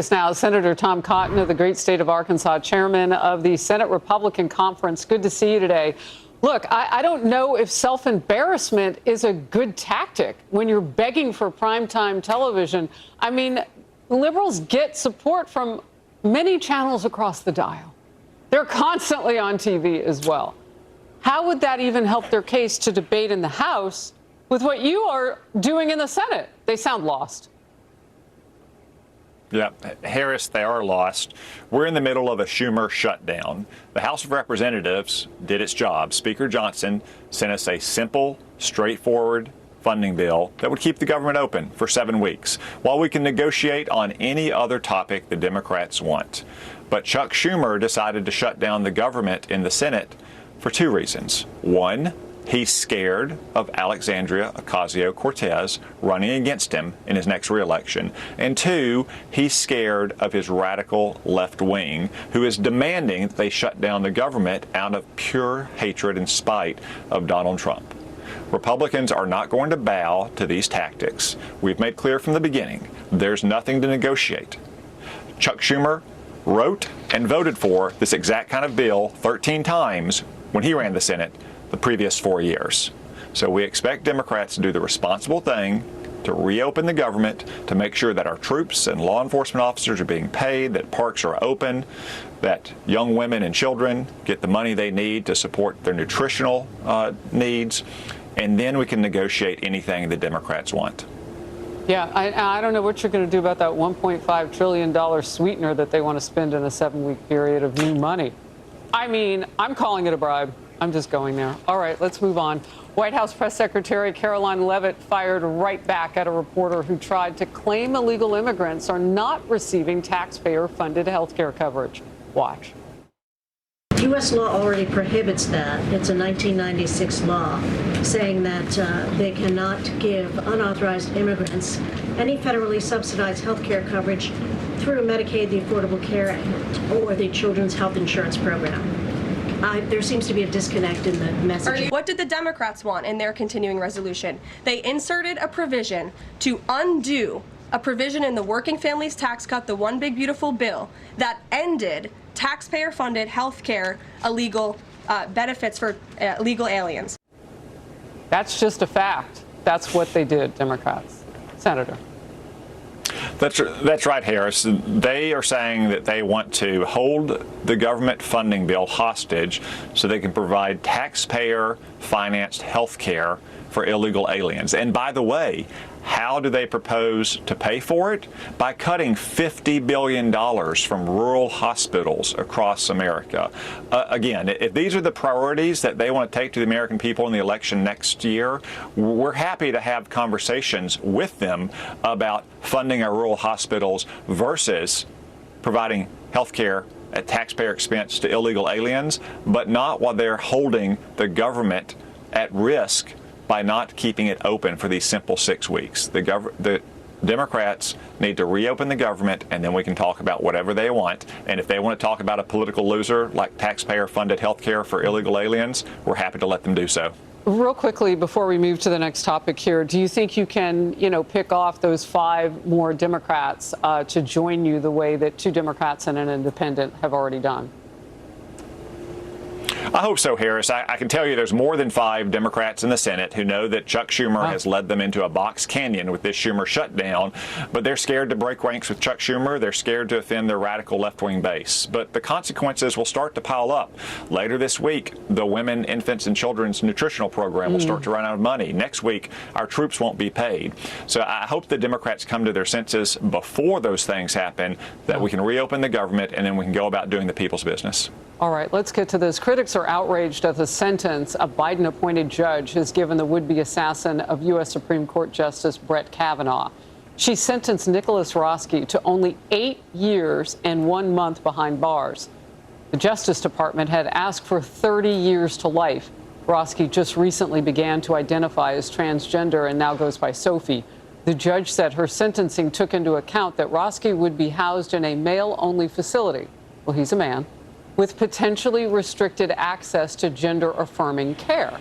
Now, Senator Tom Cotton of the great state of Arkansas, chairman of the Senate Republican Conference. Good to see you today. Look, I don't know if self-embarrassment is a good tactic when you're begging for primetime television. I mean, liberals get support from many channels across the dial. They're constantly on TV as well. How would that even help their case to debate in the House with what you are doing in the Senate? They sound lost. Yeah, Harris, they are lost. We're in the middle of a Schumer shutdown. The House of Representatives did its job. Speaker Johnson sent us a simple, straightforward funding bill that would keep the government open for 7 weeks, while we can negotiate on any other topic the Democrats want. But Chuck Schumer decided to shut down the government in the Senate for 2 reasons. One, he's scared of Alexandria Ocasio-Cortez running against him in his next reelection. And 2, he's scared of his radical left wing, who is demanding that they shut down the government out of pure hatred and spite of Donald Trump. Republicans are not going to bow to these tactics. We've made clear from the beginning, there's nothing to negotiate. Chuck Schumer wrote and voted for this exact kind of bill 13 times when he ran the Senate the previous 4 years. So we expect Democrats to do the responsible thing, to reopen the government, to make sure that our troops and law enforcement officers are being paid, that parks are open, that young women and children get the money they need to support their nutritional needs, and then we can negotiate anything the Democrats want. Yeah, I don't know what you're going to do about that $1.5 trillion sweetener that they want to spend in a 7-week period of new money. I mean, I'm calling it a bribe. I'm just going there. All right, let's move on. White House Press Secretary Caroline Leavitt fired right back at a reporter who tried to claim illegal immigrants are not receiving taxpayer-funded health care coverage. Watch. U.S. law already prohibits that. It's a 1996 law saying that they cannot give unauthorized immigrants any federally subsidized health care coverage through Medicaid, the Affordable Care Act, or the Children's Health Insurance Program. There seems to be a disconnect in the messaging. What did the Democrats want in their continuing resolution? They inserted a provision to undo a provision in the Working Families Tax Cut, the One Big Beautiful Bill, that ended taxpayer-funded health care illegal benefits for illegal aliens. That's just a fact. That's what they did, Democrats. Senator. That's right, Harris. They are saying that they want to hold the government funding bill hostage so they can provide taxpayer-financed health care for illegal aliens. And by the way, how do they propose to pay for it? By cutting $50 billion from rural hospitals across America. Again, if these are the priorities that they want to take to the American people in the election next year, we're happy to have conversations with them about funding our rural hospitals versus providing health care at taxpayer expense to illegal aliens, but not while they're holding the government at risk by not keeping it open for these simple 6 weeks. The Democrats need to reopen the government, and then we can talk about whatever they want. And if they want to talk about a political loser like taxpayer-funded health care for illegal aliens, we're happy to let them do so. Real quickly, before we move to the next topic here, do you think you can, pick off those 5 more Democrats to join you the way that 2 Democrats and an independent have already done? I hope so, Harris. I can tell you there's more than 5 Democrats in the Senate who know that Chuck Schumer has led them into a box canyon with this Schumer shutdown, but they're scared to break ranks with Chuck Schumer. They're scared to offend their radical left-wing base. But the consequences will start to pile up. Later this week, the Women, Infants, and Children's Nutritional Program will start to run out of money. Next week, our troops won't be paid. So I hope the Democrats come to their senses before those things happen, that we can reopen the government, and then we can go about doing the people's business. All right, let's get to this. Critics are outraged at the sentence a Biden-appointed judge has given the would-be assassin of U.S. Supreme Court Justice Brett Kavanaugh. She sentenced Nicholas Roski to only 8 years and 1 month behind bars. The Justice Department had asked for 30 years to life. Roski just recently began to identify as transgender and now goes by Sophie. The judge said her sentencing took into account that Roski would be housed in a male-only facility. Well, he's a man, with potentially restricted access to gender-affirming care.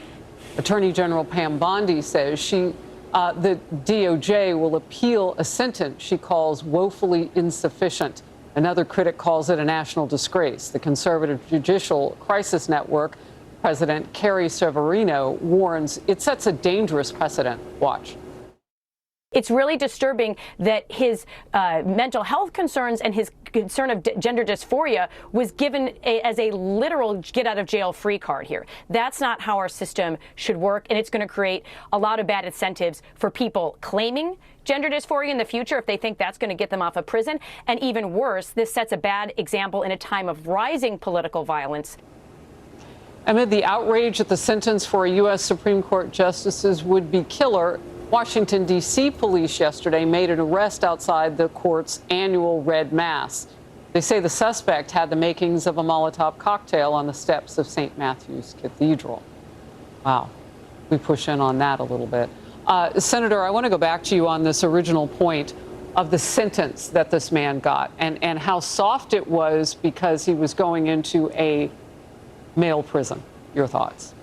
Attorney General Pam Bondi says she The DOJ will appeal a sentence she calls woefully insufficient. Another critic calls it a national disgrace. The conservative Judicial Crisis Network President Carrie Severino warns it sets a dangerous precedent. Watch. It's really disturbing that his mental health concerns and his concern of gender dysphoria was given as a literal get-out-of-jail-free card here. That's not how our system should work, and it's going to create a lot of bad incentives for people claiming gender dysphoria in the future if they think that's going to get them off of prison. And even worse, this sets a bad example in a time of rising political violence. Amid the outrage at the sentence for a U.S. Supreme Court justice's would-be killer, Washington, D.C. police yesterday made an arrest outside the court's annual Red Mass. They say the suspect had the makings of a Molotov cocktail on the steps of St. Matthew's Cathedral. Wow. We push in on that a little bit. Senator, I want to go back to you on this original point of the sentence that this man got and how soft it was because he was going into a male prison. Your thoughts?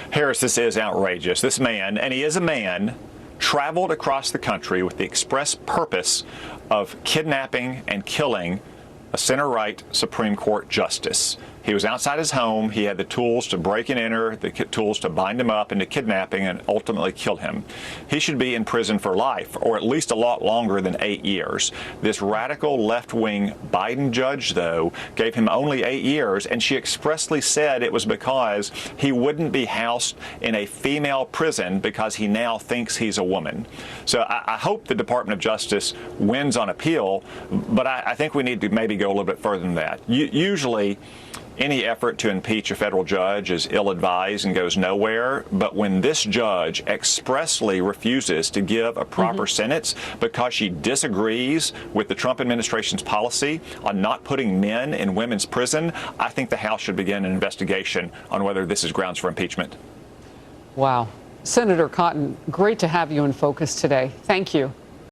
Harris, this is outrageous. This man, and he is a man, traveled across the country with the express purpose of kidnapping and killing a center-right Supreme Court justice. He was outside his home. He had the tools to break and enter, the tools to bind him up into kidnapping and ultimately kill him. He should be in prison for life, or at least a lot longer than 8 years. This radical left-wing Biden judge, though, gave him only 8 years, and she expressly said it was because he wouldn't be housed in a female prison because he now thinks he's a woman. So I hope the Department of Justice wins on appeal, but I think we need to maybe go a little bit further than that. Usually, any effort to impeach a federal judge is ill-advised and goes nowhere. But when this judge expressly refuses to give a proper sentence because she disagrees with the Trump administration's policy on not putting men in women's prison, I think the House should begin an investigation on whether this is grounds for impeachment. Wow. Senator Cotton, great to have you in focus today. Thank you.